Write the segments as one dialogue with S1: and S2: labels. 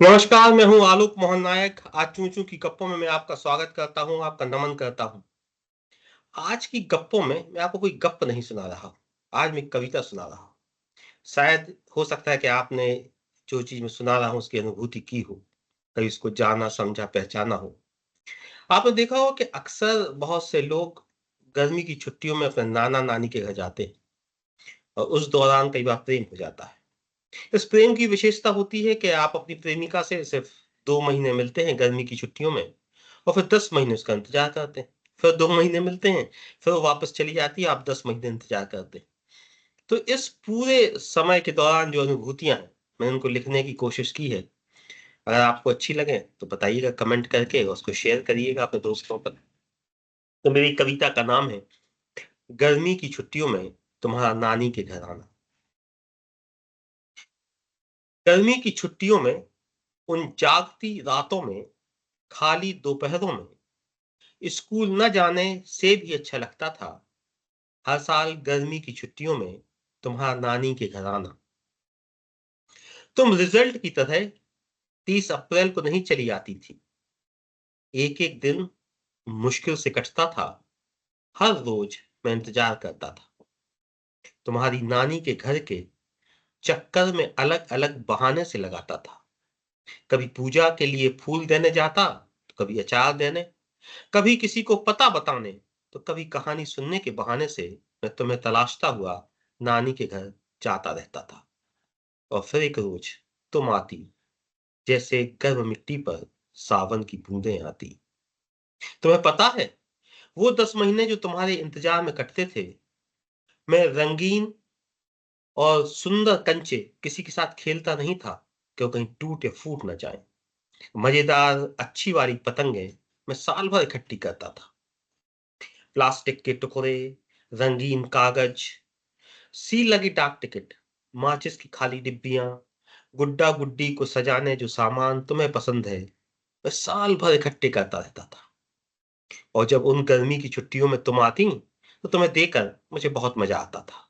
S1: नमस्कार, मैं हूँ आलोक मोहन नायक। आज चूं-चूं की गप्पों में मैं आपका स्वागत करता हूँ, आपका नमन करता हूँ। आज की गप्पों में मैं आपको कोई गप्प नहीं सुना रहा हूँ। आज मैं एक कविता सुना रहा हूँ। शायद हो सकता है कि आपने जो चीज़ मैं सुना रहा हूँ उसकी अनुभूति की हो, कभी उसको जाना, समझा, पहचाना हो। आपने देखा होगा कि अक्सर बहुत से लोग गर्मी की छुट्टियों में अपने नाना-नानी के घर जाते हैं और उस दौरान कई बार प्रेम हो जाता है। इस प्रेम की विशेषता होती है कि आप अपनी प्रेमिका से सिर्फ 2 महीने मिलते हैं गर्मी की छुट्टियों में और फिर 10 महीने उसका इंतज़ार करते हैं। फिर 2 महीने मिलते हैं, फिर वो वापस चली जाती है, आप 10 महीने इंतज़ार करते हैं। तो इस पूरे समय के दौरान जो अनुभूतियाँ हैं, मैंने उनको लिखने की कोशिश की है। अगर आपको अच्छी लगे तो बताइएगा कमेंट करके और उसको शेयर करिएगा अपने दोस्तों पर। तो मेरी कविता का नाम है, गर्मी की छुट्टियों में तुम्हारा नानी के घर आना। गर्मी की छुट्टियों में उन जागती रातों में, खाली दोपहरों में, स्कूल न जाने से भी अच्छा लगता था, हर साल गर्मी की छुट्टियों में तुम्हारा नानी के घर आना। तुम रिजल्ट की तरह 30 अप्रैल को नहीं चली आती थी। एक-एक दिन मुश्किल से कटता था, हर रोज मैं इंतजार करता था। तुम्हारी नानी के घर के चक्कर में अलग-अलग बहाने से लगाता था। कभी पूजा के लिए फूल देने जाता, तो कभी अचार देने, कभी किसी को पता बताने, तो कभी कहानी सुनने के बहाने से मैं तुम्हें तलाशता हुआ नानी के घर जाता रहता था। और फिर एक रोज तुम आती, जैसे गर्म मिट्टी पर सावन की बूंदें आती। तुम्हें पता है, वो 10 महीने जो तुम्हारे इंतजार में कटते थे, मैं रंगीन और सुंदर कंचे किसी के साथ खेलता नहीं था कि वो कहीं टूट या फूट न जाए। मजेदार अच्छी वाली पतंगे मैं साल भर इकट्ठी करता था। प्लास्टिक के टुकड़े, रंगीन कागज, सील लगी डाक टिकट, माचिस की खाली डिब्बियां, गुड्डा-गुड्डी को सजाने जो सामान तुम्हें पसंद है, मैं साल भर इकट्ठे करता रहता था। और जब उन गर्मी की छुट्टियों में तुम आती, तो तुम्हें देखकर मुझे बहुत मजा आता था।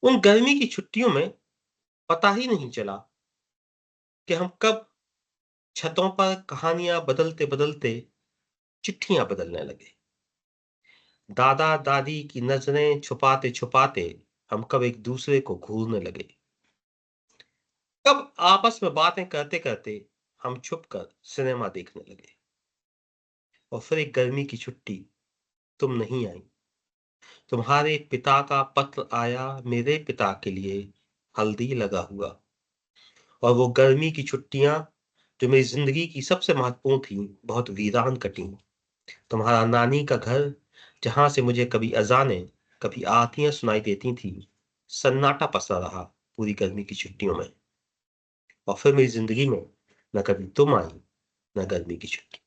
S1: उन गर्मी की छुट्टियों में पता ही नहीं चला कि हम कब छतों पर कहानियां बदलते-बदलते चिट्ठियां बदलने लगे। दादा-दादी की नजरें छुपाते-छुपाते हम कब एक दूसरे को घूरने लगे। कब आपस में बातें करते-करते हम छुपकर सिनेमा देखने लगे। और फिर एक गर्मी की छुट्टी, तुम नहीं आई। तुम्हारे पिता का पत्र आया मेरे पिता के लिए, हल्दी लगा हुआ। और वो गर्मी की छुट्टियां जो मेरी जिंदगी की सबसे महत्वपूर्ण थी, बहुत वीरान कटी। तुम्हारा नानी का घर, जहां से मुझे कभी अजानें, कभी आरतियां सुनाई देती थी, सन्नाटा पसरा रहा पूरी गर्मी की छुट्टियों में। और फिर मेरी जिंदगी में न कभी तुम आई, न गर्मी की छुट्टी।